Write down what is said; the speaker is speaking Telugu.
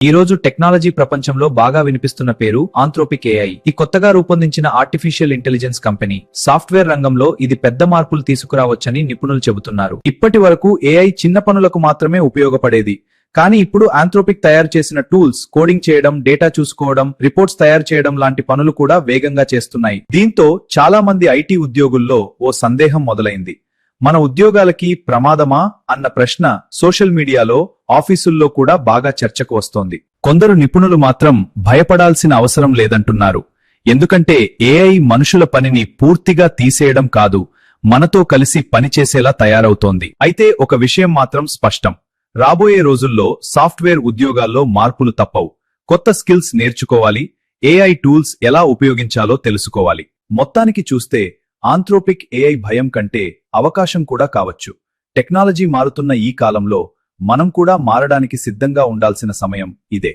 ఈ రోజు టెక్నాలజీ ప్రపంచంలో బాగా వినిపిస్తున్న పేరు ఆంథ్రోపిక్ ఏఐ. ఈ కొత్తగా రూపొందించిన ఆర్టిఫిషియల్ ఇంటెలిజెన్స్ కంపెనీ. సాఫ్ట్వేర్ రంగంలో ఇది పెద్ద మార్పులు తీసుకురావచ్చని నిపుణులు చెబుతున్నారు. ఇప్పటి వరకు ఏఐ చిన్న పనులకు మాత్రమే ఉపయోగపడేది. కానీ ఇప్పుడు ఆంథ్రోపిక్ తయారు చేసిన టూల్స్ కోడింగ్ చేయడం, డేటా చూసుకోవడం, రిపోర్ట్స్ తయారు చేయడం లాంటి పనులు కూడా వేగంగా చేస్తున్నాయి. దీంతో చాలా మంది ఐటీ ఉద్యోగుల్లో ఓ సందేహం మొదలైంది. మన ఉద్యోగాలకి ప్రమాదమా అన్న ప్రశ్న సోషల్ మీడియాలో, ఆఫీసుల్లో కూడా బాగా చర్చకు వస్తోంది. కొందరు నిపుణులు మాత్రం భయపడాల్సిన అవసరం లేదంటున్నారు. ఎందుకంటే ఏఐ మనుషుల పనిని పూర్తిగా తీసేయడం కాదు, మనతో కలిసి పనిచేసేలా తయారవుతోంది. అయితే ఒక విషయం మాత్రం స్పష్టం. రాబోయే రోజుల్లో సాఫ్ట్వేర్ ఉద్యోగాల్లో మార్పులు తప్పవు. కొత్త స్కిల్స్ నేర్చుకోవాలి, ఏఐ టూల్స్ ఎలా ఉపయోగించాలో తెలుసుకోవాలి. మొత్తానికి చూస్తే ఆంథ్రోపిక్ ఏఐ భయం కంటే అవకాశం కూడా కావచ్చు. టెక్నాలజీ మారుతున్న ఈ కాలంలో మనం కూడా మారడానికి సిద్ధంగా ఉండాల్సిన సమయం ఇదే.